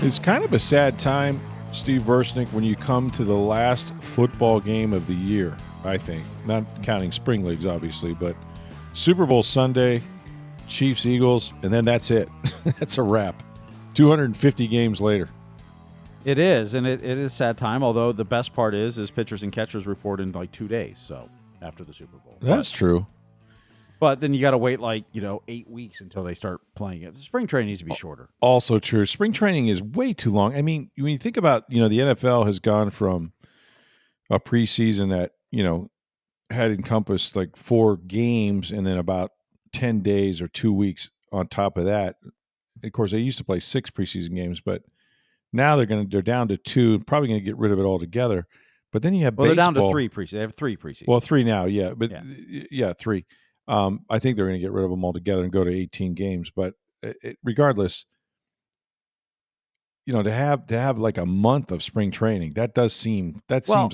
It's kind of a sad time, Steve Versnick, when you come to the last football game of the year, I think. Not counting spring leagues, obviously, but Super Bowl Sunday, Chiefs, Eagles, and then that's it. That's a wrap. 250 games later. It is, and it is a sad time, although the best part is pitchers and catchers report in like 2 days, so after the Super Bowl. That's true. But then you got to wait 8 weeks until they start playing it. Spring training needs to be shorter. Also true. Spring training is way too long. I mean, when you think about, the NFL has gone from a preseason that, had encompassed like 4 games and then about 10 days or 2 weeks on top of that. Of course, they used to play 6 preseason games, but now they're down to 2, probably going to get rid of it altogether. But then you have baseball. They're down to 3 preseason. They have 3 preseason. Well, 3 now, yeah, but 3. I think they're going to get rid of them altogether and go to 18 games. But regardless, to have like a month of spring training, seems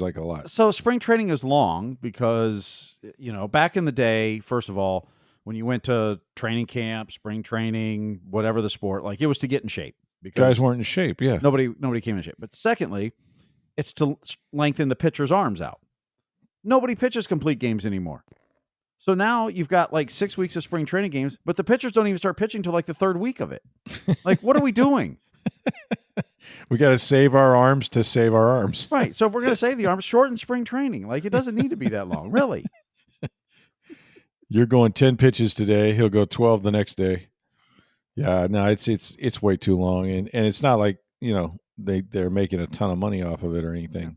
like a lot. So spring training is long because back in the day, first of all, when you went to training camp, spring training, whatever the sport, it was to get in shape. Because guys weren't in shape, yeah. Nobody came in shape. But secondly, it's to lengthen the pitcher's arms out. Nobody pitches complete games anymore. So now you've got 6 weeks of spring training games, but the pitchers don't even start pitching until the 3rd week of it. What are we doing? We got to save our arms to save our arms. Right. So if we're going to save the arms, shorten spring training. It doesn't need to be that long, really. You're going 10 pitches today. He'll go 12 the next day. Yeah, no, it's way too long, and it's not like they're making a ton of money off of it or anything. Yeah.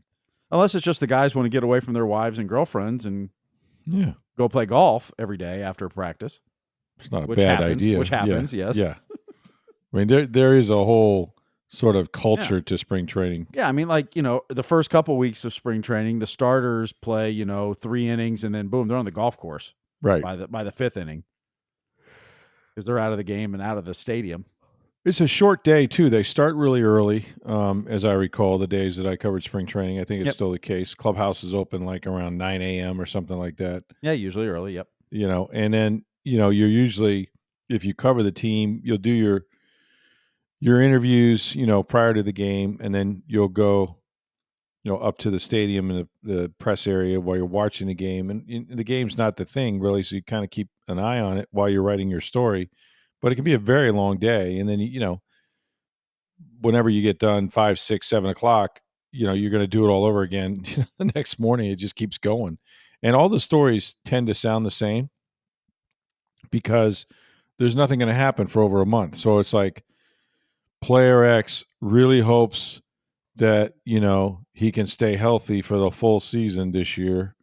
Unless it's just the guys want to get away from their wives and girlfriends and go play golf every day after practice. It's not a bad idea. Which happens, yes. Yeah. I mean, there is a whole sort of culture to spring training. Yeah, I mean, the first couple weeks of spring training, the starters play 3 innings, and then boom, they're on the golf course. Right. By the 5th inning. Because they're out of the game and out of the stadium. It's a short day, too. They start really early, as I recall, the days that I covered spring training. I think it's still the case. Clubhouse is open around 9 a.m. or something like that. Yeah, usually early, yep. And then, you're usually, if you cover the team, you'll do your interviews, prior to the game, and then you'll go, up to the stadium and the press area while you're watching the game. And the game's not the thing, really, so you kind of keep an eye on it while you're writing your story. But it can be a very long day. And then, whenever you get done, 5, 6, 7 o'clock, you're going to do it all over again. The next morning, it just keeps going. And all the stories tend to sound the same because there's nothing going to happen for over a month. So it's like player X really hopes that, he can stay healthy for the full season this year.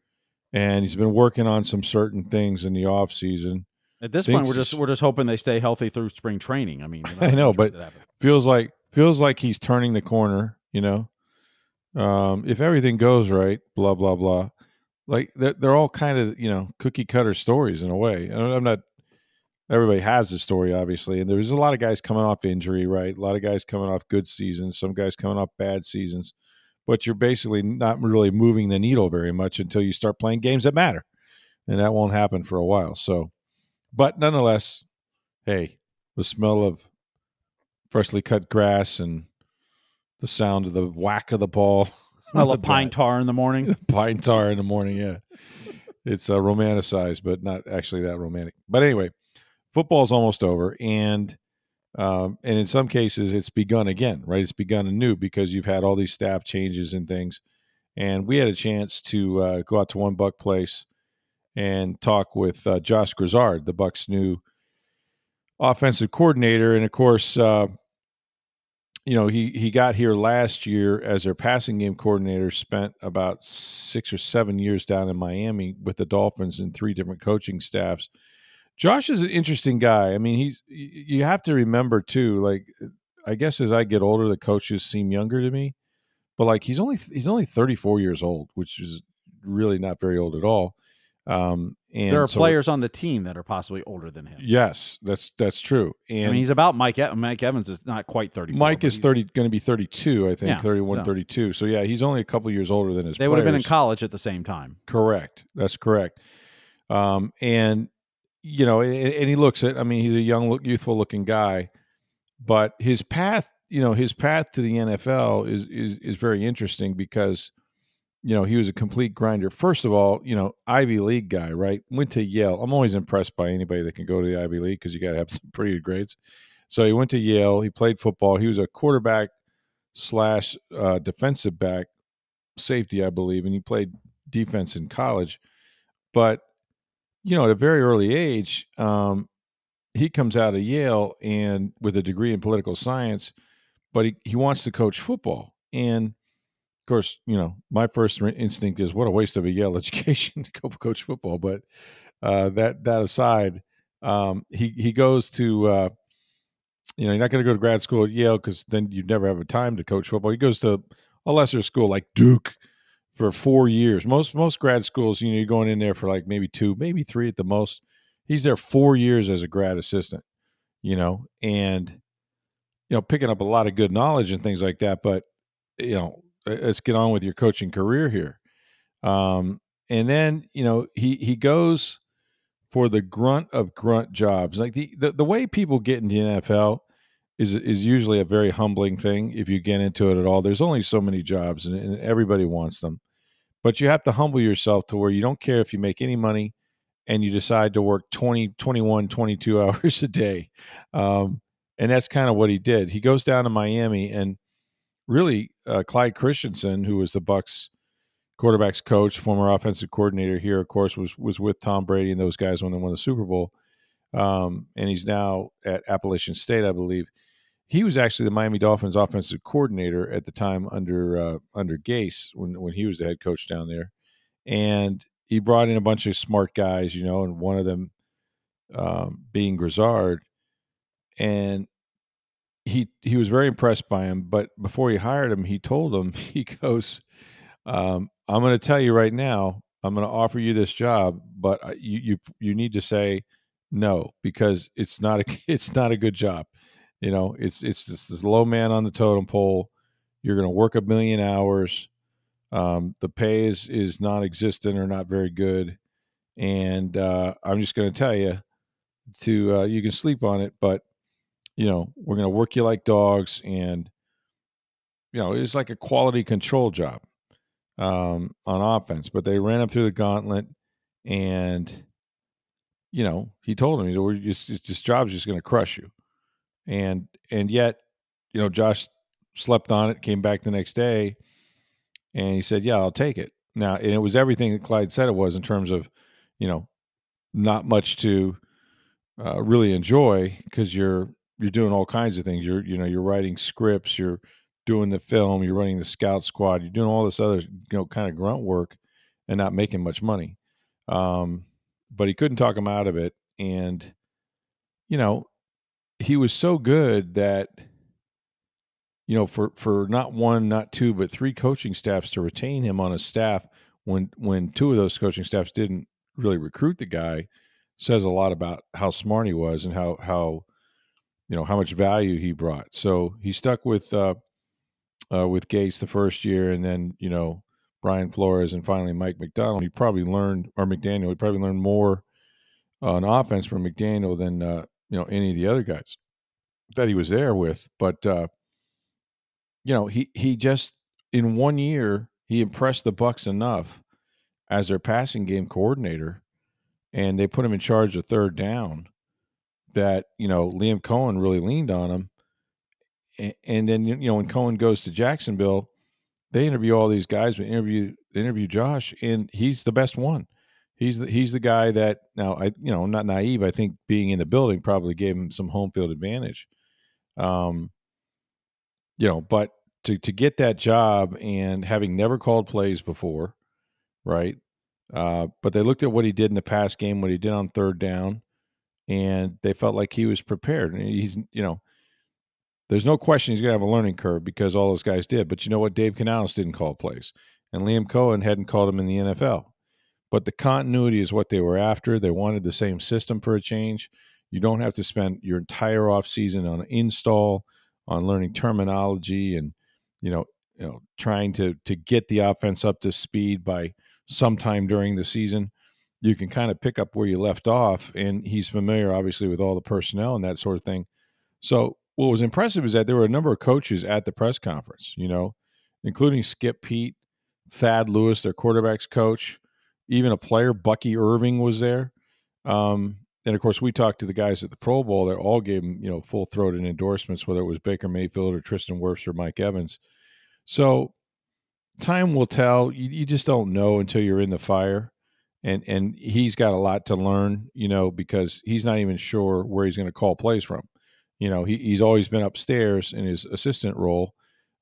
And he's been working on some certain things in the off season. At this point, we're just hoping they stay healthy through spring training. I mean, I know, but feels like he's turning the corner, if everything goes right, blah, blah, blah. They're all kind of, cookie cutter stories in a way. I'm not, everybody has a story, obviously. And there's a lot of guys coming off injury, right? A lot of guys coming off good seasons, some guys coming off bad seasons. But you're basically not really moving the needle very much until you start playing games that matter. And that won't happen for a while. So, but nonetheless, hey, the smell of freshly cut grass and the sound of the whack of the ball. Smell of pine tar in the morning. Pine tar in the morning, yeah. It's romanticized, but not actually that romantic. But anyway, football's almost over. And in some cases, it's begun again, right? It's begun anew because you've had all these staff changes and things. And we had a chance to go out to One Buck Place and talk with Josh Grizzard, the Bucs' new offensive coordinator. And, of course, he got here last year as their passing game coordinator, spent about 6 or 7 years down in Miami with the Dolphins in 3 different coaching staffs. Josh is an interesting guy. I mean, you have to remember too, I guess as I get older, the coaches seem younger to me, but he's only 34 years old, which is really not very old at all. And there are players on the team that are possibly older than him. Yes, that's true. And I mean, he's about Mike Evans is not quite 34. Mike is going to be 32, I think, yeah, 31, 32. So yeah, he's only a couple years older than his They players. would have been in college at the same time. Correct. That's correct. And he looks at, I mean, he's a young, youthful looking guy, but his path his path to the NFL is very interesting because he was a complete grinder. First of all, Ivy League guy, right? Went to Yale. I'm always impressed by anybody that can go to the Ivy League because you got to have some pretty good grades. So he went to Yale. He played football. He was a quarterback slash defensive back, safety, I believe, and he played defense in college. But at a very early age, he comes out of Yale and with a degree in political science, but he wants to coach football. And of course, my first instinct is what a waste of a Yale education to go coach football. But that aside, he goes to you're not going to go to grad school at Yale because then you'd never have a time to coach football. He goes to a lesser school like Duke for 4 years. Most grad schools, you're going in there for like maybe 2, maybe 3 at the most. He's there 4 years as a grad assistant, and picking up a lot of good knowledge and things like that. But let's get on with your coaching career here. And then he goes for the grunt of grunt jobs. Like the way people get into the NFL is usually a very humbling thing if you get into it at all. There's only so many jobs and everybody wants them. But you have to humble yourself to where you don't care if you make any money and you decide to work 20, 21, 22 hours a day. And that's kind of what he did. He goes down to Miami and really Clyde Christensen, who was the Bucs quarterback's coach, former offensive coordinator here, of course, was with Tom Brady and those guys when they won the Super Bowl. And he's now at Appalachian State, I believe. He was actually the Miami Dolphins offensive coordinator at the time under Gase when he was the head coach down there. And he brought in a bunch of smart guys, and one of them being Grizzard. And he was very impressed by him. But before he hired him, he told him, he goes, I'm going to tell you right now, I'm going to offer you this job, but you need to say no because it's not a good job. It's just this low man on the totem pole. You're going to work 1 million hours. The pay is non-existent or not very good, and I'm just going to tell you you can sleep on it, but we're going to work you like dogs, and it's like a quality control job on offense. But they ran him through the gauntlet, and he told him, this job's just going to crush you, and yet Josh slept on it, came back the next day, and he said, yeah, I'll take it. Now, and it was everything that Clyde said it was in terms of, not much to really enjoy because you're doing all kinds of things. You're writing scripts, you're doing the film, you're running the scout squad, you're doing all this other, kind of grunt work and not making much money. But he couldn't talk him out of it. And, he was so good that, for not 1, not 2, but 3 coaching staffs to retain him on a staff when 2 of those coaching staffs didn't really recruit the guy says a lot about how smart he was and how much value he brought. So he stuck with Gates the first year, and then Brian Flores, and finally Mike McDonald. He probably learned, or McDaniel. He probably learned more on offense from McDaniel than any of the other guys that he was there with. But he just in 1 year he impressed the Bucs enough as their passing game coordinator, and they put him in charge of third down that Liam Cohen really leaned on him. And then when Cohen goes to Jacksonville, they interview all these guys, but they interview Josh, and he's the best one. He's the guy that now I'm not naive. I think being in the building probably gave him some home field advantage. But to get that job and having never called plays before, right? But they looked at what he did in the pass game, what he did on third down, and they felt like he was prepared. And he's there's no question he's going to have a learning curve because all those guys did. But you know what? Dave Canales didn't call plays, and Liam Cohen hadn't called him in the NFL. But the continuity is what they were after. They wanted the same system for a change. You don't have to spend your entire offseason on install, on learning terminology, and trying to get the offense up to speed by sometime during the season. You can kind of pick up where you left off, and he's familiar, obviously, with all the personnel and that sort of thing. So what was impressive is that there were a number of coaches at the press conference, including Skip Pete, Thad Lewis, their quarterback's coach, even a player, Bucky Irving, was there. And of course, we talked to the guys at the Pro Bowl. They all gave him, full-throated endorsements, whether it was Baker Mayfield or Tristan Wirfs or Mike Evans. So time will tell. You just don't know until you're in the fire. And he's got a lot to learn, because he's not even sure where he's going to call plays from. He's always been upstairs in his assistant role.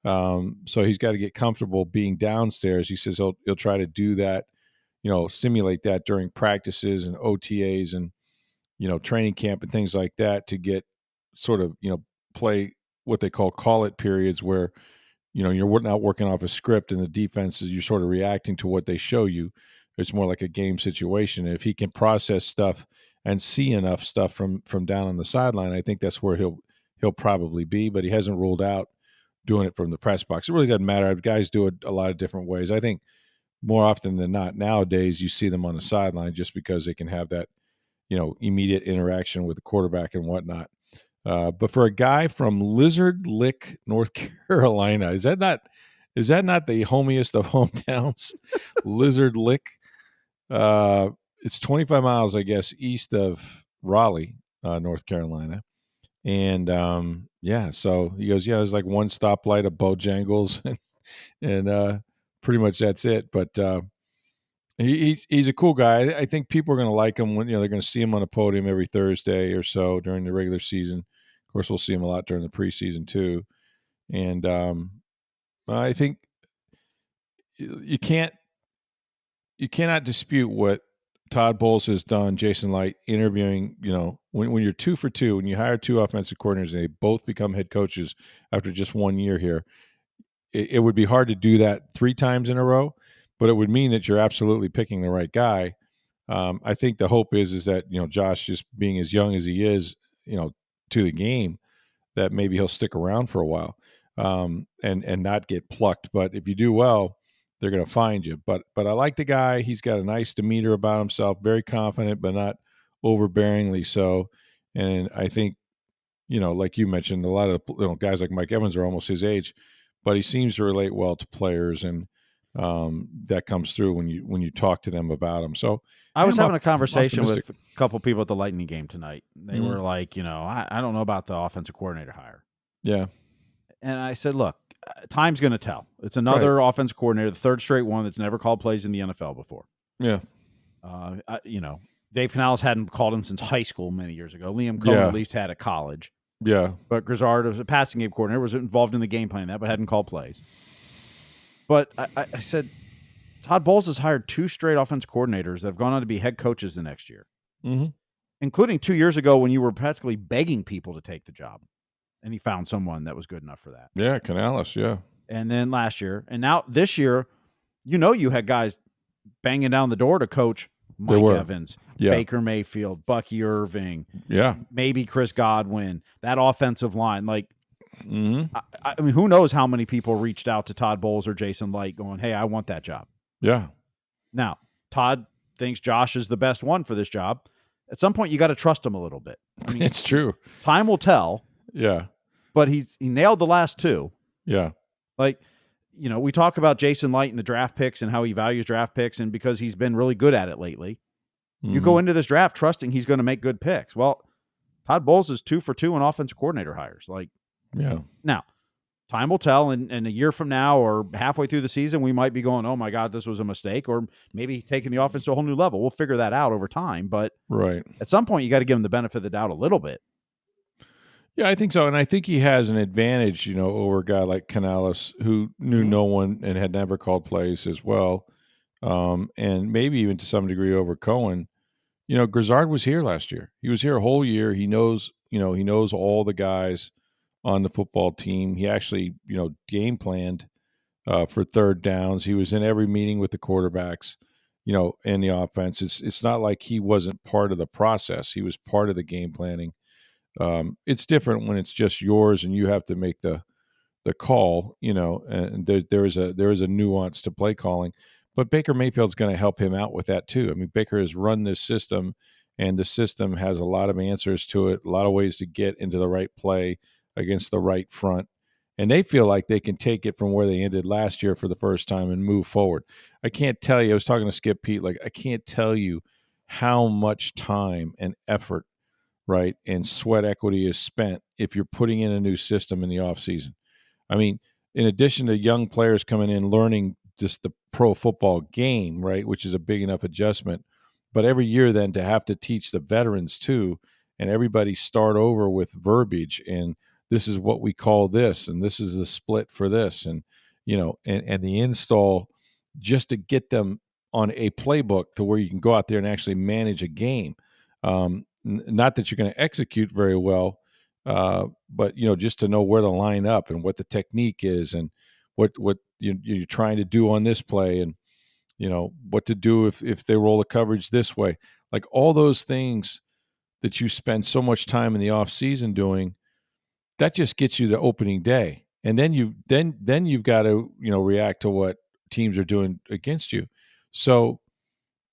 So he's got to get comfortable being downstairs. He says he'll try to do that, stimulate that during practices and OTAs and, training camp and things like that to get sort of, play what they call it periods where, you're not working off a script and the defense is you're sort of reacting to what they show you. It's more like a game situation. And if he can process stuff and see enough stuff from down on the sideline, I think that's where he'll probably be. But he hasn't ruled out doing it from the press box. It really doesn't matter. Guys do it a lot of different ways. I think more often than not nowadays you see them on the sideline just because they can have that, immediate interaction with the quarterback and whatnot. But for a guy from Lizard Lick, North Carolina, is that not the homiest of hometowns? Lizard Lick. It's 25 miles, I guess, east of Raleigh, North Carolina. And so he goes, there's like one stoplight, a Bojangles, and pretty much that's it. But he's a cool guy. I think people are going to like him when they're going to see him on a podium every Thursday or so during the regular season. Of course, we'll see him a lot during the preseason too. And I think you cannot dispute what Todd Bowles has done. Jason Light interviewing, when you're 2 for 2, when you hire 2 offensive coordinators and they both become head coaches after just 1 year here, it would be hard to do that 3 times in a row, but it would mean that you're absolutely picking the right guy. I think the hope is that, Josh, just being as young as he is, to the game, that maybe he'll stick around for a while and not get plucked. But if you do well, they're going to find you. But I like the guy. He's got a nice demeanor about himself, very confident, but not overbearingly so. And I think, like you mentioned, a lot of guys like Mike Evans are almost his age, but he seems to relate well to players, and that comes through when you talk to them about him. So I was having a conversation with a couple people at the Lightning game tonight. They were like, I don't know about the offensive coordinator hire. Yeah. And I said, look, time's going to tell. It's another offensive coordinator, the third straight one that's never called plays in the NFL before. Yeah. Dave Canales hadn't called him since high school many years ago. Liam Cohen at least had at college. Yeah. But Grizzard, as a passing game coordinator, was involved in the game plan, but hadn't called plays. But I said, Todd Bowles has hired 2 straight offensive coordinators that have gone on to be head coaches the next year, including 2 years ago when you were practically begging people to take the job, and he found someone that was good enough for that. Yeah, Canales, yeah. And then last year, and now this year, you had guys banging down the door to coach Mike Evans, Baker Mayfield, Bucky Irving, maybe Chris Godwin, that offensive line. Like, I mean, who knows how many people reached out to Todd Bowles or Jason Light going, hey, I want that job. Yeah. Now, Todd thinks Josh is the best one for this job. At some point, you got to trust him a little bit. I mean, it's true. Time will tell. Yeah. But he nailed the last 2. Yeah. Like, we talk about Jason Light and the draft picks and how he values draft picks, and because he's been really good at it lately. You go into this draft trusting he's going to make good picks. Well, Todd Bowles is 2 for 2 in offensive coordinator hires. Like, yeah. Now, time will tell, and a year from now or halfway through the season, we might be going, oh, my God, this was a mistake, or maybe taking the offense to a whole new level. We'll figure that out over time. But at some point, you got to give him the benefit of the doubt a little bit. Yeah, I think so. And I think he has an advantage, over a guy like Canales who knew no one and had never called plays as well. And maybe even to some degree over Cohen. Grizzard was here last year. He was here a whole year. He knows all the guys on the football team. He actually, game planned for third downs. He was in every meeting with the quarterbacks, in the offense. It's not like he wasn't part of the process. He was part of the game planning. It's different when it's just yours and you have to make the call, and there is a nuance to play calling. But Baker Mayfield's going to help him out with that too. I mean, Baker has run this system, and the system has a lot of answers to it, a lot of ways to get into the right play, against the right front. And they feel like they can take it from where they ended last year for the first time and move forward. I can't tell you, I was talking to Skip Pete, like, I can't tell you how much time and effort, right, and sweat equity is spent if you're putting in a new system in the offseason. I mean, in addition to young players coming in learning just the pro football game, right, which is a big enough adjustment, but every year then to have to teach the veterans too, and everybody start over with verbiage and this is what we call this, and this is the split for this, and and the install just to get them on a playbook to where you can go out there and actually manage a game. Not that you're going to execute very well, but just to know where to line up and what the technique is and what you're trying to do on this play and what to do if they roll the coverage this way, like all those things that you spend so much time in the off season doing, that just gets you to opening day, and then you've got to react to what teams are doing against you. So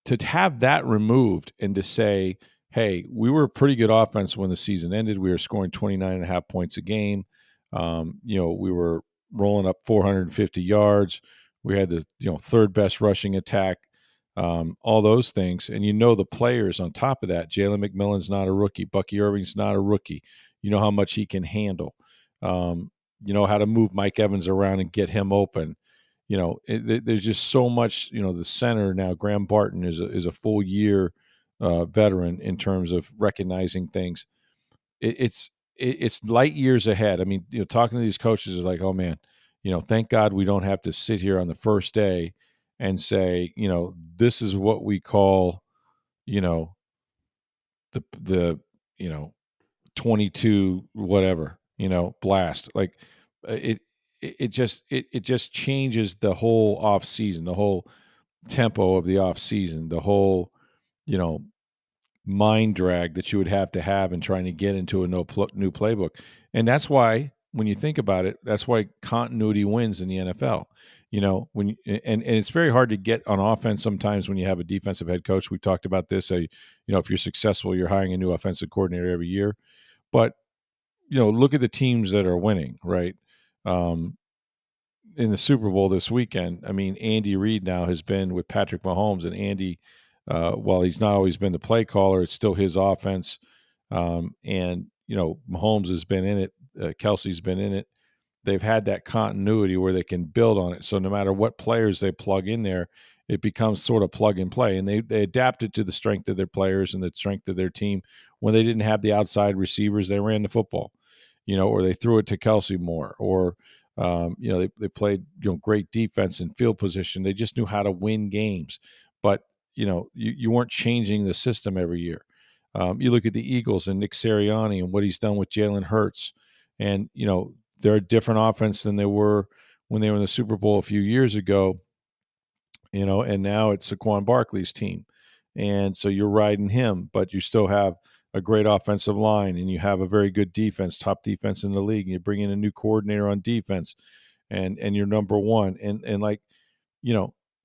to have that removed and to say, hey, we were a pretty good offense when the season ended. We were scoring 29 and a half points a game. We were rolling up 450 yards. We had the third best rushing attack, all those things. And the players on top of that, Jalen McMillan's not a rookie. Bucky Irving's not a rookie. You know how much he can handle. You know how to move Mike Evans around and get him open. There's just so much. The center now, Graham Barton is a full year veteran in terms of recognizing things. It's light years ahead. I mean, talking to these coaches is like, oh man, thank God we don't have to sit here on the first day and say, this is what we call, the 22 whatever, blast. Like it it just changes the whole off season, the whole tempo of the off season, the whole, you know, mind drag that you would have to have in trying to get into a new playbook. And that's why when you think about it, that's why continuity wins in the NFL. And it's very hard to get on offense sometimes when you have a defensive head coach. We talked about this. If you're successful, you're hiring a new offensive coordinator every year. But look at the teams that are winning, right? Um, in the Super Bowl this weekend, I mean, Andy Reid now has been with Patrick Mahomes, and Andy, while he's not always been the play caller, it's still his offense. And Mahomes has been in it, Kelsey's been in it. They've had that continuity where they can build on it. So no matter what players they plug in there, it becomes sort of plug and play. And they adapted to the strength of their players and the strength of their team. When they didn't have the outside receivers, they ran the football, or they threw it to Kelsey more, or they played great defense and field position. They just knew how to win games, but you weren't changing the system every year. You look at the Eagles and Nick Sirianni and what he's done with Jalen Hurts, and they're a different offense than they were when they were in the Super Bowl a few years ago. And now it's Saquon Barkley's team, and so you're riding him, but you still have a great offensive line, and you have a very good defense, top defense in the league, and you bring in a new coordinator on defense, and you're number one, and like,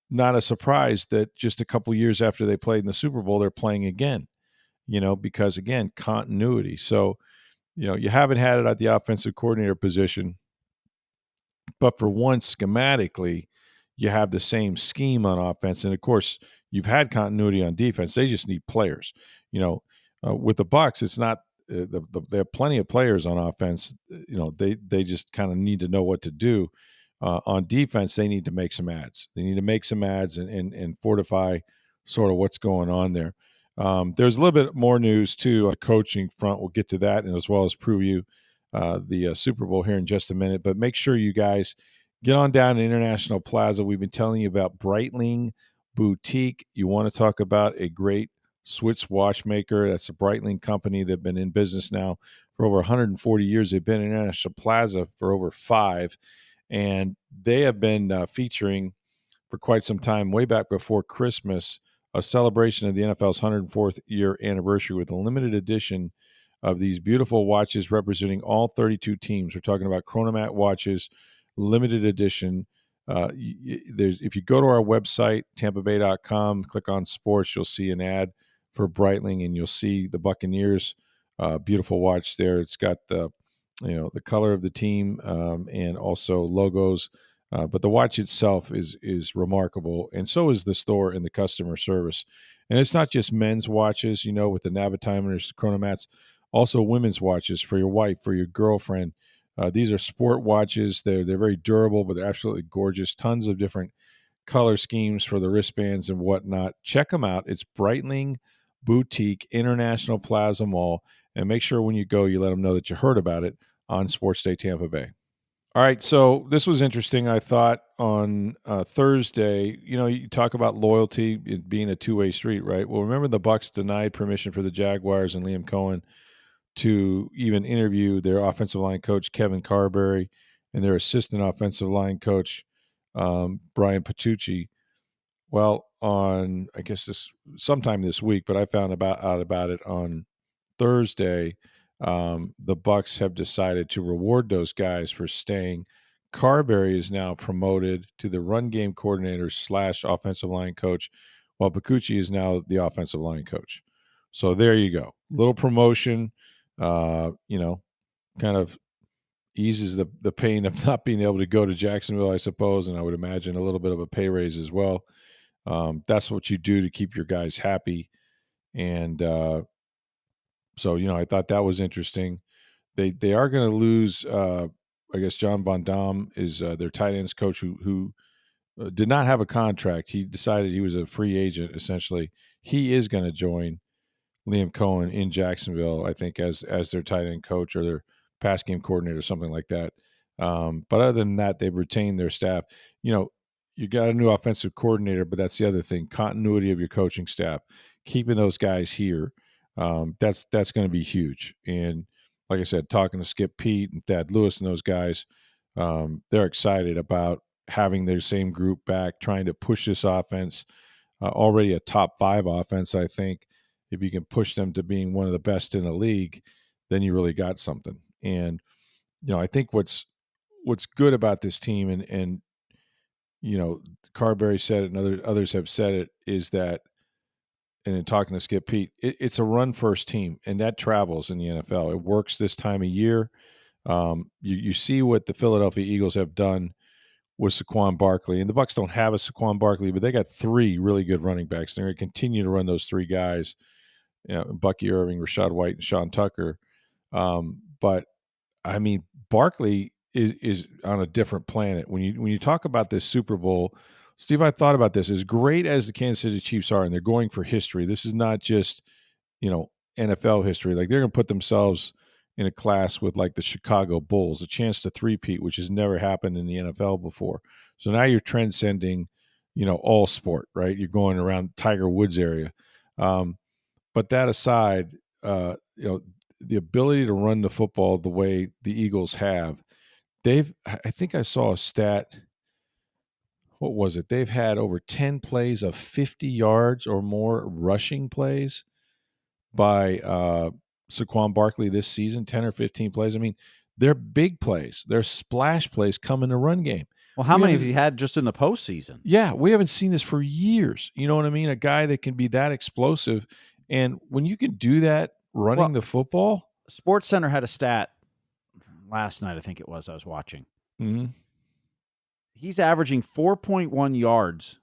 not a surprise that just a couple years after they played in the Super Bowl, they're playing again, because again, continuity. So, you haven't had it at the offensive coordinator position, but for once, schematically, you have the same scheme on offense, and of course, you've had continuity on defense. They just need players. With the Bucs, it's not. They have plenty of players on offense. They just kind of need to know what to do. On defense, they need to make some ads. They need to make some ads and fortify sort of what's going on there. There's a little bit more news too on the coaching front. We'll get to that, and as well as preview the Super Bowl here in just a minute. But make sure you guys get on down to International Plaza. We've been telling you about Breitling Boutique. You want to talk about a great Swiss watchmaker. That's a Breitling company. They've been in business now for over 140 years. They've been in International Plaza for over 5. And they have been featuring for quite some time, way back before Christmas, a celebration of the NFL's 104th year anniversary with a limited edition of these beautiful watches representing all 32 teams. We're talking about Chronomat watches, limited edition. If you go to our website, tampabay.com, click on sports, you'll see an ad for Breitling, and you'll see the Buccaneers beautiful watch there. It's got the the color of the team, and also logos. But the watch itself is remarkable, and so is the store and the customer service. And it's not just men's watches, with the Navitimeters, chronomats, also women's watches for your wife, for your girlfriend. These are sport watches. They're very durable, but they're absolutely gorgeous. Tons of different color schemes for the wristbands and whatnot. Check them out. It's Breitling Boutique International Plaza Mall, and make sure when you go, you let them know that you heard about it on Sports Day Tampa Bay. All right, so this was interesting. I thought on Thursday, you talk about loyalty it being a two-way street, right? Well, remember the Bucs denied permission for the Jaguars and Liam Cohen to even interview their offensive line coach Kevin Carberry and their assistant offensive line coach Brian Patucci. Well, on I guess this sometime this week, but I found out about it on Thursday. The Bucs have decided to reward those guys for staying. Carberry is now promoted to the run game coordinator / offensive line coach, while Pacucci is now the offensive line coach. So there you go, little promotion. Kind of eases the pain of not being able to go to Jacksonville, I suppose, and I would imagine a little bit of a pay raise as well. That's what you do to keep your guys happy. And so, I thought that was interesting. They are going to lose. I guess John Von Dam is their tight ends coach who did not have a contract. He decided he was a free agent. Essentially, he is going to join Liam Cohen in Jacksonville, I think, as their tight end coach or their pass game coordinator, something like that. But other than that, they've retained their staff. You got a new offensive coordinator, but that's the other thing: continuity of your coaching staff, keeping those guys here. That's going to be huge. And like I said, talking to Skip Pete and Thad Lewis and those guys, they're excited about having their same group back, trying to push this offense. Already a top 5 offense, I think. If you can push them to being one of the best in the league, then you really got something. And I think what's good about this team, and Carberry said it, and others have said it, is that, and in talking to Skip Pete, it's a run first team, and that travels in the NFL. It works this time of year. You see what the Philadelphia Eagles have done with Saquon Barkley, and the Bucs don't have a Saquon Barkley, but they got 3 really good running backs. They're going to continue to run those 3 guys. Bucky Irving, Rashad White, and Sean Tucker. But I mean, Barkley is on a different planet. When you talk about this Super Bowl, Steve, I thought about this. As great as the Kansas City Chiefs are, and they're going for history, this is not just NFL history. Like, they're going to put themselves in a class with like the Chicago Bulls, a chance to three-peat, which has never happened in the NFL before. So now you're transcending, all sport, right? You're going around Tiger Woods area. But that aside, the ability to run the football the way the Eagles have, I think I saw a stat. What was it? They've had over 10 plays of 50 yards or more rushing plays by Saquon Barkley this season, 10 or 15 plays. I mean, they're big plays. They're splash plays come in the run game. Well, how many have you had just in the postseason? Yeah, we haven't seen this for years. You know what I mean? A guy that can be that explosive. And when you can do that running the football. Sports Center had a stat last night, I think it was, I was watching. Mm-hmm. He's averaging 4.1 yards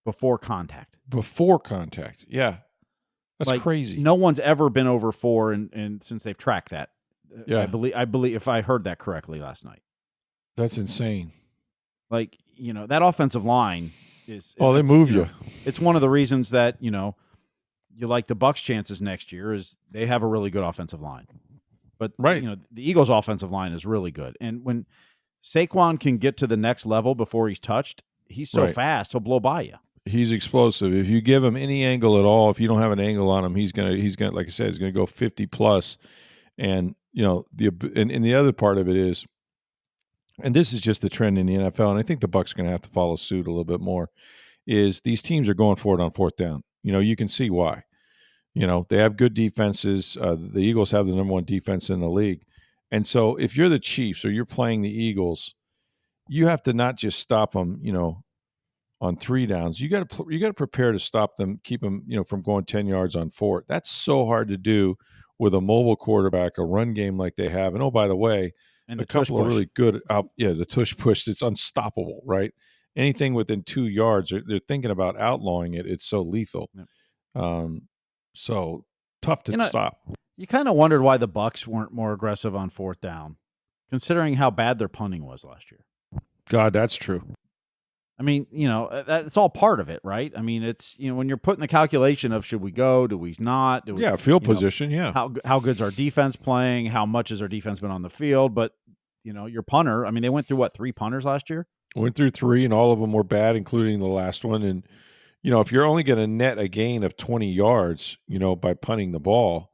before contact. Before contact, yeah. That's crazy. No one's ever been over 4 and since they've tracked that. Yeah. I believe if I heard that correctly last night. That's insane. Like, that offensive line is... Oh, they move you. It's one of the reasons that, you like the Bucs' chances next year is they have a really good offensive line. But, the Eagles' offensive line is really good. And when Saquon can get to the next level before he's touched, he's so fast, he'll blow by you. He's explosive. If you give him any angle at all, if you don't have an angle on him, he's gonna like I said, he's gonna go 50 plus. And the other part of it is, and this is just the trend in the NFL, and I think the Bucs are gonna have to follow suit a little bit more, is these teams are going for it on 4th down. You can see why. They have good defenses. The Eagles have the number 1 defense in the league. And so if you're the Chiefs or you're playing the Eagles, you have to not just stop them, on 3 downs. You got to prepare to stop them, keep them, from going 10 yards on 4. That's so hard to do with a mobile quarterback, a run game like they have, and oh, by the way, And a the tush couple of push. really good the tush push, it's unstoppable, right? Anything within 2 yards, they're thinking about outlawing it. It's so lethal. Yep. So tough to stop. You kind of wondered why the Bucs weren't more aggressive on fourth down, considering how bad their punting was last year. God, that's true. I mean, that's all part of it, right? I mean, it's, when you're putting the calculation of should we go, do we not? Do we, Field position, How good's our defense playing? How much has our defense been on the field? But, your punter, I mean, they went through, 3 punters last year? Went through 3, and all of them were bad, including the last one. And, if you're only going to net a gain of 20 yards, by punting the ball,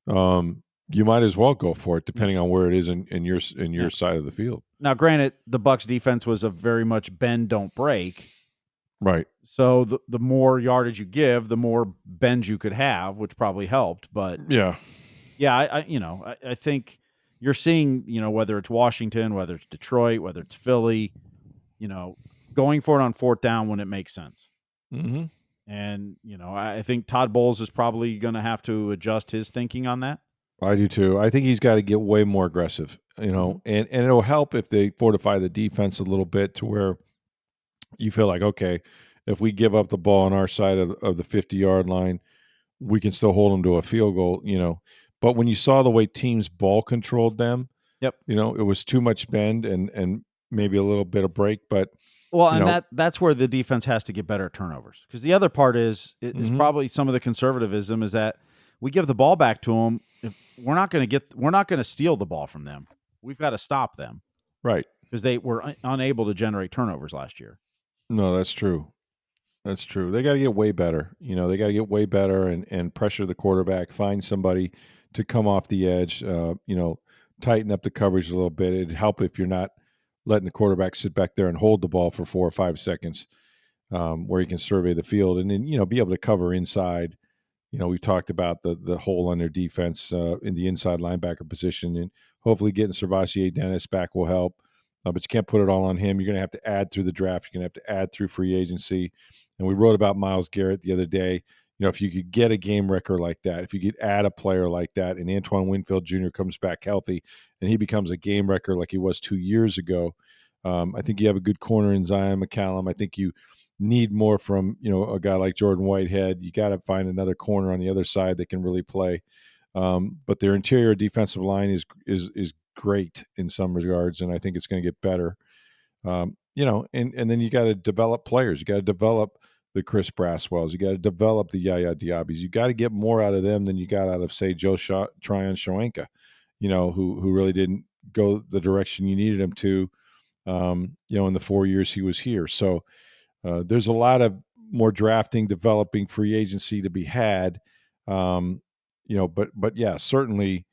you might as well go for it, depending on where it is in your side of the field. Now, granted, the Bucs defense was a very much bend, don't break. Right. So the more yardage you give, the more bends you could have, which probably helped. But I think you're seeing, whether it's Washington, whether it's Detroit, whether it's Philly, going for it on fourth down when it makes sense. Mm-hmm. And, I think Todd Bowles is probably going to have to adjust his thinking on that. I do too. I think he's got to get way more aggressive, and it'll help if they fortify the defense a little bit to where you feel like, okay, if we give up the ball on our side of the 50-yard line, we can still hold them to a field goal, But when you saw the way teams ball controlled them, yep, it was too much bend and maybe a little bit of break. But that's where the defense has to get better at turnovers. Because the other part is probably some of the conservatism is that we give the ball back to them. We're not going to steal the ball from them. We've got to stop them, right? Because they were unable to generate turnovers last year. No, that's true. That's true. They got to get way better. They got to get way better and pressure the quarterback, find somebody to come off the edge, tighten up the coverage a little bit. It'd help if you're not letting the quarterback sit back there and hold the ball for 4 or 5 seconds, where he can survey the field and then, be able to cover inside. We talked about the hole on their defense in the inside linebacker position, and hopefully getting Servassier Dennis back will help. But you can't put it all on him. You're going to have to add through the draft. You're going to have to add through free agency. And we wrote about Myles Garrett the other day. If you could get a game wrecker like that, if you could add a player like that, and Antoine Winfield Jr. comes back healthy and he becomes a game wrecker like he was 2 years ago, I think you have a good corner in Zion McCallum. I think you need more from a guy like Jordan Whitehead. You got to find another corner on the other side that can really play. But their interior defensive line is great in some regards, and I think it's going to get better. And then you got to develop players. You got to develop the Chris Braswells. You got to develop the Yaya Diabis. You got to get more out of them than you got out of, say, Joe Tryon Shoenka, who really didn't go the direction you needed him to, in the 4 years he was here. So there's a lot of more drafting, developing, free agency to be had. But yeah, certainly,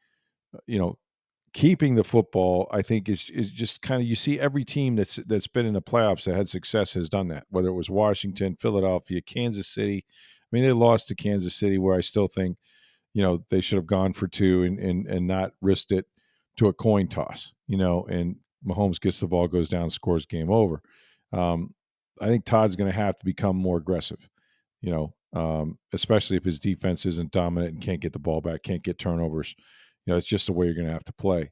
keeping the football, I think is just kind of, you see every team that's been in the playoffs that had success has done that, whether it was Washington, Philadelphia, Kansas City. I mean, they lost to Kansas City, where I still think, they should have gone for 2 and not risked it to a coin toss, and Mahomes gets the ball, goes down, scores, game over. I think Todd's going to have to become more aggressive, especially if his defense isn't dominant and can't get the ball back, can't get turnovers. It's just the way you're going to have to play.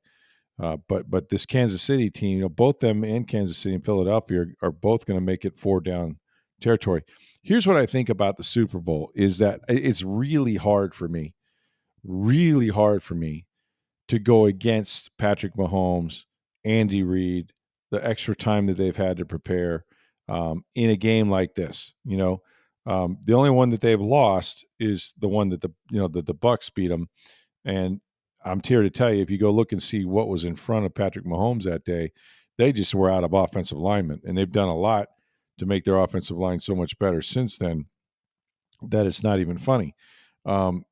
But this Kansas City team, both them and Kansas City and Philadelphia are both going to make it 4 down territory. Here's what I think about the Super Bowl is that it's really hard for me to go against Patrick Mahomes, Andy Reid, the extra time that they've had to prepare in a game like this. The only one that they've lost is the one that the Bucs beat them. And I'm here to tell you, if you go look and see what was in front of Patrick Mahomes that day, they just were out of offensive linemen, and they've done a lot to make their offensive line so much better since then that it's not even funny. Not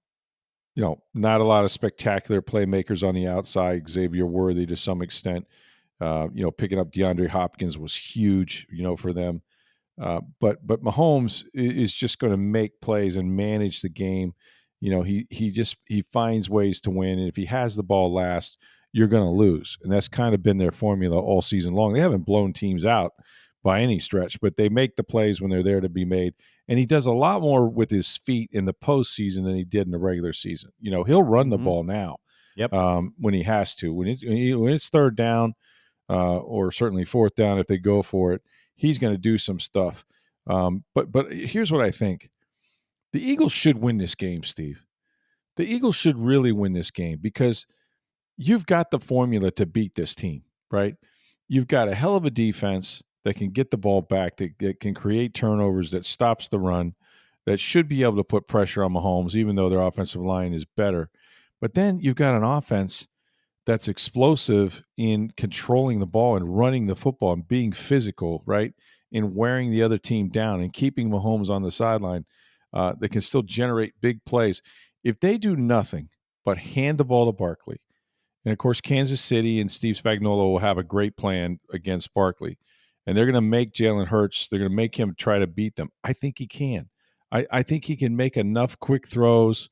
a lot of spectacular playmakers on the outside. Xavier Worthy to some extent. Picking up DeAndre Hopkins was huge, for them. But Mahomes is just going to make plays and manage the game. He finds ways to win, and if he has the ball last, you're going to lose, and that's kind of been their formula all season long. They haven't blown teams out, by any stretch, but they make the plays when they're there to be made. And he does a lot more with his feet in the postseason than he did in the regular season. He'll run the ball now. Yep. When he has to. When it's third down, or certainly fourth down, if they go for it, he's going to do some stuff. But here's what I think: the Eagles should win this game, Steve. The Eagles should really win this game because you've got the formula to beat this team, right? You've got a hell of a defense that can get the ball back, that can create turnovers, that stops the run, that should be able to put pressure on Mahomes, even though their offensive line is better. But then you've got an offense that's explosive in controlling the ball and running the football and being physical, right? In wearing the other team down and keeping Mahomes on the sideline, that can still generate big plays. If they do nothing but hand the ball to Barkley, and of course, Kansas City and Steve Spagnuolo will have a great plan against Barkley, and they're going to make Jalen Hurts. They're going to make him try to beat them. I think he can. I think he can make enough quick throws,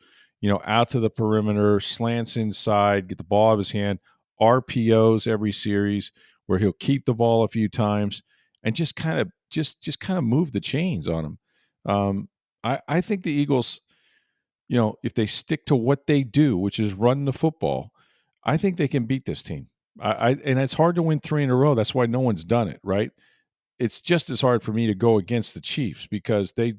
out to the perimeter, slants inside, get the ball out of his hand, RPOs every series where he'll keep the ball a few times and just kind of move the chains on him. I think the Eagles, if they stick to what they do, which is run the football, I think they can beat this team. And it's hard to win 3 in a row. That's why no one's done it, right? It's just as hard for me to go against the Chiefs because they,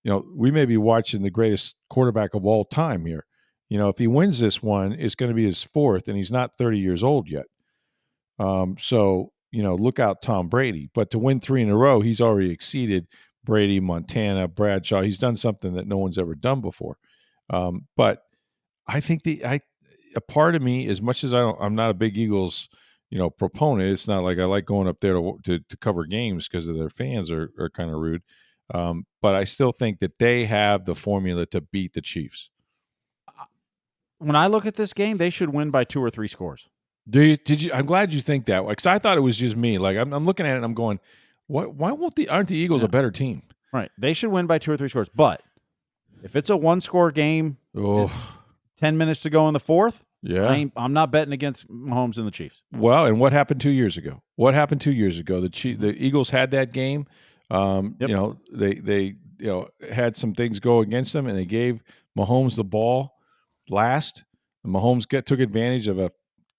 we may be watching the greatest quarterback of all time here. If he wins this one, it's going to be his 4th, and he's not 30 years old yet. So, look out Tom Brady. But to win 3 in a row, he's already exceeded Brady, Montana, Bradshaw. He's done something that no one's ever done before. But I think a part of me, as much as I'm not a big Eagles, proponent. It's not like I like going up there to cover games because of their fans are kind of rude. But I still think that they have the formula to beat the Chiefs. When I look at this game, they should win by 2 or 3 scores. Did you? I'm glad you think that way because I thought it was just me. Like I'm looking at it and I'm going, what? Why aren't the Eagles a better team? Right, they should win by 2 or 3 scores. But if it's a 1-score game, 10 minutes to go in the 4th, I'm not betting against Mahomes and the Chiefs. Well, and what happened 2 years ago? The Eagles had that game. They had some things go against them, and they gave Mahomes the ball last. And Mahomes took advantage of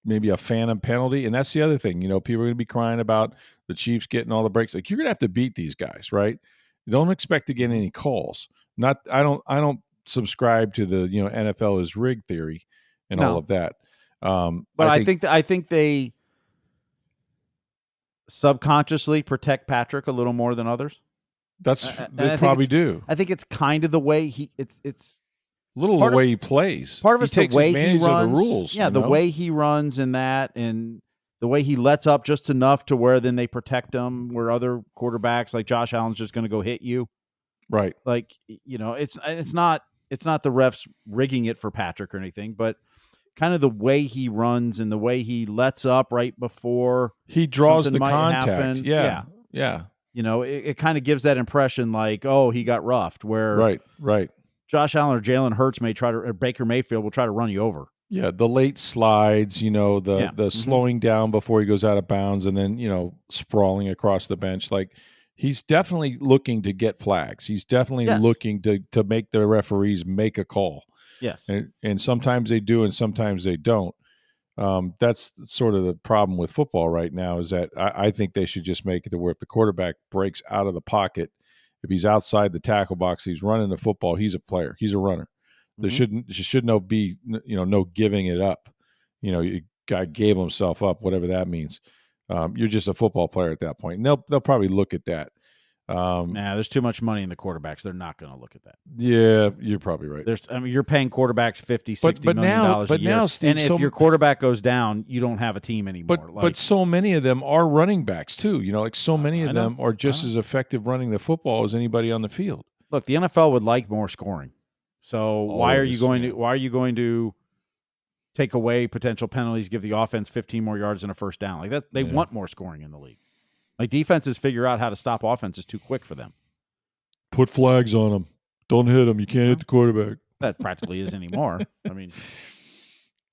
maybe a phantom penalty, and that's the other thing. People are going to be crying about the Chiefs getting all the breaks. Like you're going to have to beat these guys, right? You don't expect to get any calls. I don't subscribe to the NFL is rigged theory and all of that. But I think they subconsciously protect Patrick a little more than others. They probably do. I think it's kind of the way it's the way he plays. Part of it's the way he runs. Of the rules. Yeah, the way he runs and the way he lets up just enough to where then they protect him, where other quarterbacks like Josh Allen's just going to go hit you. Right. Like, it's not the refs rigging it for Patrick or anything, but kind of the way he runs and the way he lets up right before he draws the contact. Happen. Yeah. It kind of gives that impression like, oh, he got roughed, where right. Josh Allen or Jalen Hurts or Baker Mayfield will try to run you over. Yeah, the late slides, the slowing down before he goes out of bounds and then, sprawling across the bench. Like he's definitely looking to get flags. He's definitely looking to make the referees make a call. Yes. And sometimes they do and sometimes they don't. That's sort of the problem with football right now is that I think they should just make it to where if the quarterback breaks out of the pocket, if he's outside the tackle box, he's running the football, he's a player. He's a runner. There should no be no giving it up. Guy gave himself up, whatever that means. You're just a football player at that point. And they'll probably look at that. There's too much money in the quarterbacks. They're not going to look at that. Yeah, you're probably right. You're paying quarterbacks $50-60 million a year. Now, Steve, and if your quarterback goes down, you don't have a team anymore. But so many of them are running backs too. So many of them are just as effective running the football as anybody on the field. Look, the NFL would like more scoring. So why are you going to take away potential penalties, give the offense 15 more yards and a first down? Like that, they want more scoring in the league. Like defenses figure out how to stop offenses too quick for them. Put flags on them. Don't hit them. You can't hit the quarterback. That practically is anymore. I mean,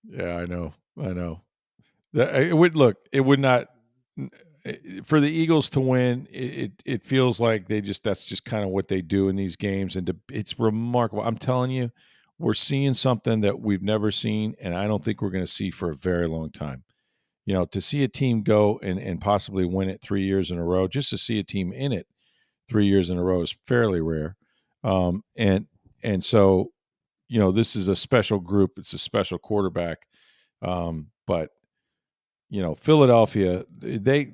yeah, I know. It would not. for the Eagles to win, it feels like that's just kind of what they do in these games, and it's remarkable. I'm telling you, we're seeing something that we've never seen, and I don't think we're going to see for a very long time. To see a team go and possibly win it 3 years in a row, just to see a team in it 3 years in a row is fairly rare. And so, this is a special group. It's a special quarterback. But Philadelphia, they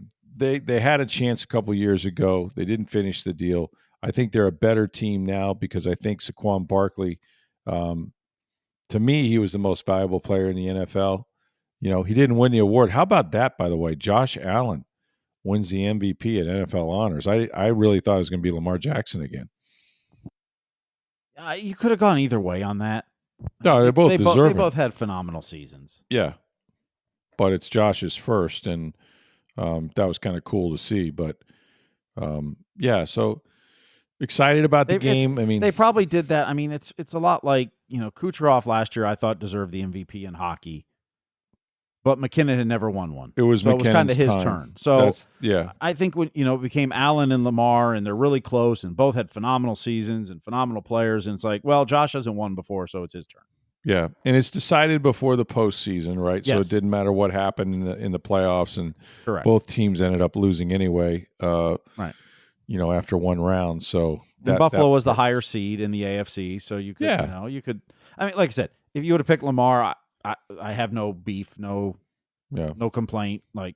had a chance a couple years ago. They didn't finish the deal. I think they're a better team now because I think Saquon Barkley, to me, he was the most valuable player in the NFL. He didn't win the award. How about that, by the way? Josh Allen wins the MVP at NFL Honors. I really thought it was going to be Lamar Jackson again. You could have gone either way on that. No, they both deserve it. They both had phenomenal seasons. Yeah, but it's Josh's first, and that was kind of cool to see. But yeah, so excited about the game. I mean, they probably did that. I mean, it's a lot like Kucherov last year. I thought deserved the MVP in hockey, but McKinnon had never won one. It was kind of his turn. So yeah, I think when it became Allen and Lamar, and they're really close, and both had phenomenal seasons and phenomenal players, and it's like, well, Josh hasn't won before, so it's his turn. Yeah, and it's decided before the postseason, right? Yes. So it didn't matter what happened in the playoffs, and correct. Both teams ended up losing anyway. Right. After one round. So Buffalo was the higher seed in the AFC, so you could, you could. I mean, like I said, if you would have picked Lamar, I have no beef, no complaint. Like,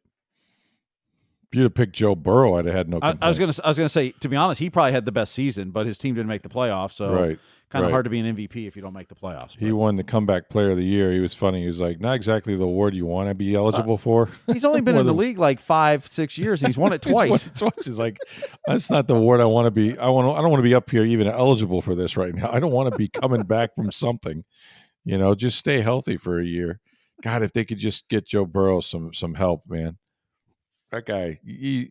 if you'd have picked Joe Burrow, I'd have had no complaint. I was gonna say, to be honest, he probably had the best season, but his team didn't make the plaffs, so kind of hard to be an MVP if you don't make the playoffs. He won the comeback player of the year. He was funny. He was like, not exactly the award you want to be eligible for. He's only been in the league like 5-6 years. And he's won it twice. He's like, that's not the award I want to be. I don't want to be up here even eligible for this right now. I don't want to be coming back from something. Just stay healthy for a year. God, if they could just get Joe Burrow some help, man. That guy, we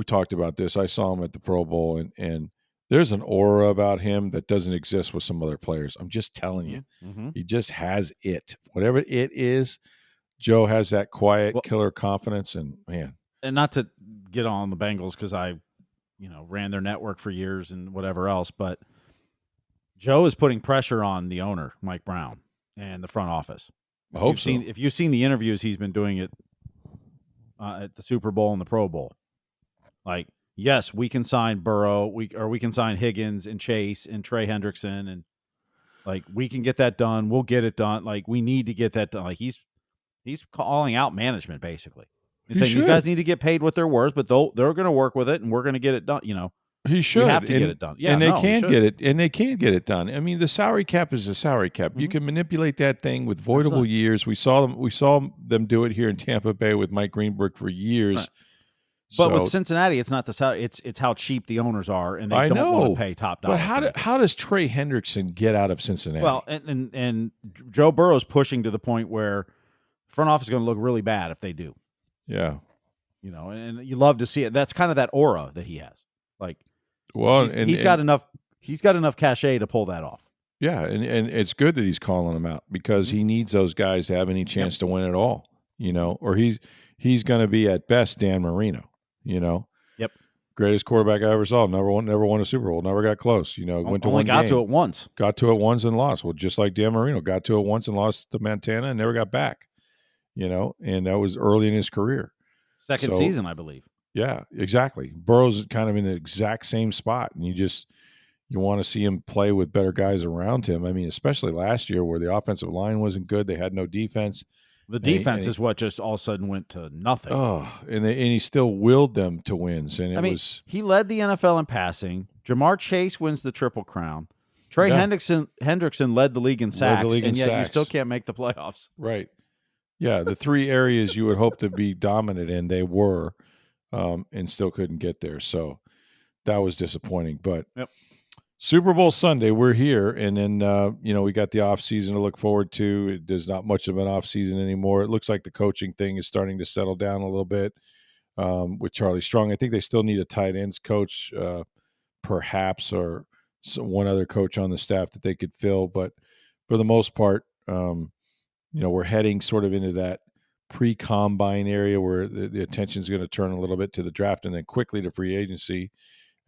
talked about this. I saw him at the Pro Bowl, and there's an aura about him that doesn't exist with some other players. I'm just telling you. Mm-hmm. He just has it. Whatever it is, Joe has that quiet killer confidence, and man. And not to get on the Bengals because I, ran their network for years and whatever else, but Joe is putting pressure on the owner, Mike Brown, and the front office. I hope so. If you've seen the interviews, he's been doing it at the Super Bowl and the Pro Bowl. Like, yes, we can sign Burrow, we can sign Higgins and Chase and Trey Hendrickson, and like we can get that done. We'll get it done. Like, we need to get that done. Like, he's calling out management basically. He's saying these guys need to get paid what they're worth, but they're going to work with it, and we're going to get it done. He should. We have to get it done. Yeah, and they can get it, and they can get it done. I mean, the salary cap is the salary cap. Mm-hmm. You can manipulate that thing with voidable years. We saw them do it here in Tampa Bay with Mike Greenberg for years. Right. But with Cincinnati, it's not the salary. It's how cheap the owners are, and they don't want to pay top dollar. But how does Trey Hendrickson get out of Cincinnati? Well, and Joe Burrow's pushing to the point where front office is going to look really bad if they do. Yeah. And you love to see it. That's kind of that aura that he has. Like, well, he's got enough cachet to pull that off. Yeah, and it's good that he's calling them out because he needs those guys to have any chance to win at all. Or he's going to be at best Dan Marino. Yep. Greatest quarterback I ever saw. Never won a Super Bowl. Never got close. Went to one game. Got to it once. Got to it once and lost. Well, just like Dan Marino, got to it once and lost to Montana and never got back. And that was early in his career. Second season, I believe. Yeah, exactly. Burrow's kind of in the exact same spot, and you want to see him play with better guys around him. I mean, especially last year where the offensive line wasn't good. They had no defense. The defense is what just all of a sudden went to nothing. Oh, and he still willed them to wins. And he led the NFL in passing. Jamar Chase wins the Triple Crown. Trey Hendrickson led the league in sacks, and yet you still can't make the playoffs. Right. Yeah, the three areas you would hope to be dominant in, they were, and still couldn't get there. So that was disappointing. But Super Bowl Sunday, we're here, and then we got the offseason to look forward to. There's not much of an offseason anymore. It looks like the coaching thing is starting to settle down a little bit with Charlie Strong. I think they still need a tight ends coach, perhaps, or one other coach on the staff that they could fill. But for the most part, we're heading sort of into that pre-combine area where the attention is going to turn a little bit to the draft and then quickly to free agency.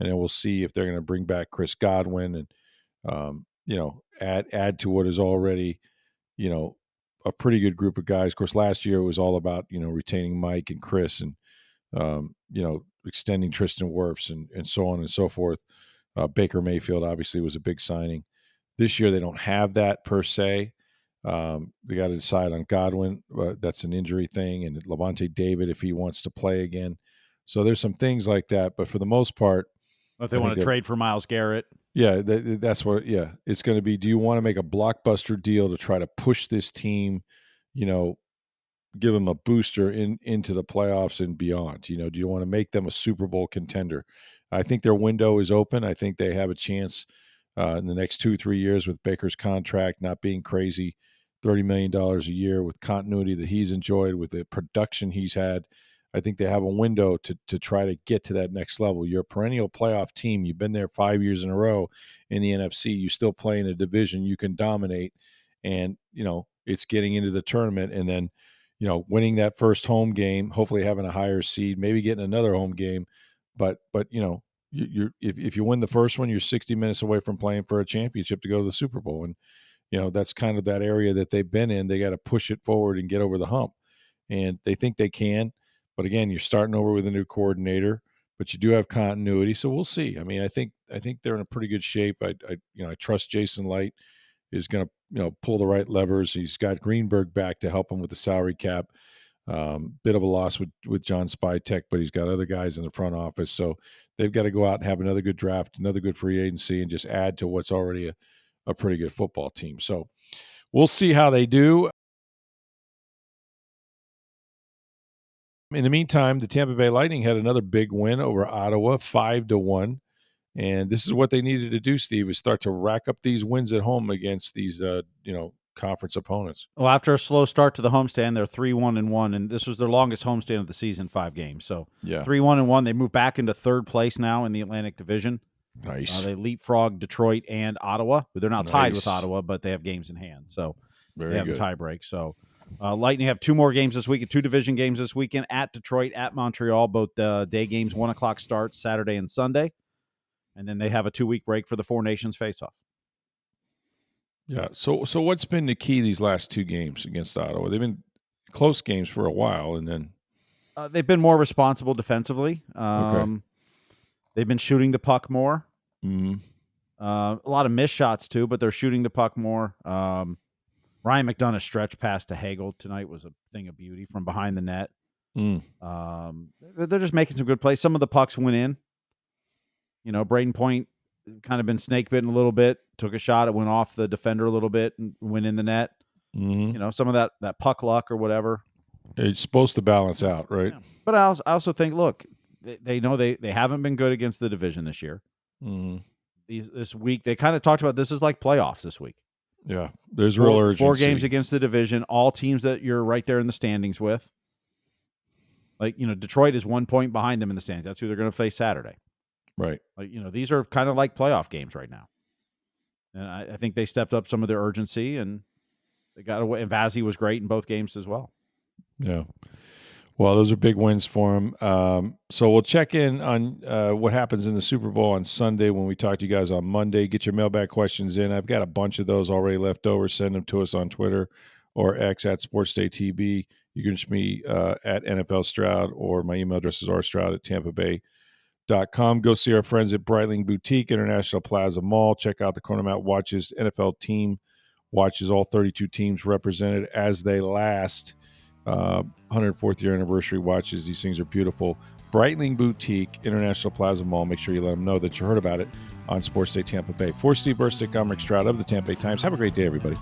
And then we'll see if they're going to bring back Chris Godwin and, add to what is already, a pretty good group of guys. Of course, last year it was all about, retaining Mike and Chris and, extending Tristan Wirfs and so on and so forth. Baker Mayfield obviously was a big signing. This year they don't have that per se. They got to decide on Godwin. That's an injury thing, and Levante David if he wants to play again. So there's some things like that. But for the most part, if they want to trade for Myles Garrett. Yeah, that's what. Yeah, it's going to be. Do you want to make a blockbuster deal to try to push this team? Give them a booster into the playoffs and beyond. Do you want to make them a Super Bowl contender? I think their window is open. I think they have a chance in the next 2-3 years with Baker's contract not being crazy, $30 million a year with continuity that he's enjoyed, with the production he's had. I think they have a window to try to get to that next level. You're a perennial playoff team. You've been there 5 years in a row in the NFC. You still play in a division you can dominate, and it's getting into the tournament and then winning that first home game, hopefully having a higher seed, maybe getting another home game. But if you win the first one, you're 60 minutes away from playing for a championship to go to the Super Bowl. And, that's kind of that area that they've been in. They got to push it forward and get over the hump. And they think they can. But again, you're starting over with a new coordinator, but you do have continuity. So we'll see. I mean, I think they're in a pretty good shape. I trust Jason Light is going to pull the right levers. He's got Greenberg back to help him with the salary cap. Bit of a loss with John Spytek, but he's got other guys in the front office. So they've got to go out and have another good draft, another good free agency, and just add to what's already a pretty good football team. So we'll see how they do. In the meantime, the Tampa Bay Lightning had another big win over Ottawa, 5-1. And this is what they needed to do, Steve, is start to rack up these wins at home against these, conference opponents. Well, after a slow start to the homestand, they're 3-1-1, and this was their longest homestand of the season, 5 games. So 3-1-1. They move back into third place now in the Atlantic Division. Nice. They leapfrog Detroit and Ottawa. They're now tied with Ottawa, but they have games in hand. So they have the tie break. So Lightning have 2 more games this week and 2 division games this weekend at Detroit, at Montreal, both day games, 1 o'clock starts Saturday and Sunday. And then they have a 2-week break for the Four Nations face-off. Yeah. So what's been the key these last 2 games against Ottawa? They've been close games for a while, and then they've been more responsible defensively. Okay. They've been shooting the puck more. Mm-hmm. A lot of missed shots too, but they're shooting the puck more. Ryan McDonough's stretch pass to Hagel tonight was a thing of beauty from behind the net. They're just making some good plays. Some of the pucks went in. Braden Point kind of been snake bitten a little bit, took a shot, it went off the defender a little bit and went in the net. Mm-hmm. Some of that puck luck or whatever. It's supposed to balance out, right? Yeah. But I also think, look, they know they haven't been good against the division this year. Mm-hmm. This week, they kind of talked about this is like playoffs this week. Yeah, there's real urgency. 4 games against the division, all teams that you're right there in the standings with. Like, Detroit is 1 point behind them in the standings. That's who they're going to face Saturday. Right. Like, these are kind of like playoff games right now. And I think they stepped up some of their urgency, and they got away. And Vazzy was great in both games as well. Yeah. Well, those are big wins for him. So we'll check in on what happens in the Super Bowl on Sunday when we talk to you guys on Monday. Get your mailbag questions in. I've got a bunch of those already left over. Send them to us on Twitter or X at SportsDayTB. You can reach me at NFL Stroud, or my email address is rstroud@tampabay.com. Go see our friends at Breitling Boutique, International Plaza Mall. Check out the Chronomat watches, NFL team watches, all 32 teams represented as they last. 104th year anniversary watches. These things are beautiful. Breitling Boutique, International Plaza Mall. Make sure you let them know that you heard about it on Sports Day Tampa Bay. For Steve Versnick, I'm Rick Stroud of the Tampa Bay Times. Have a great day, everybody.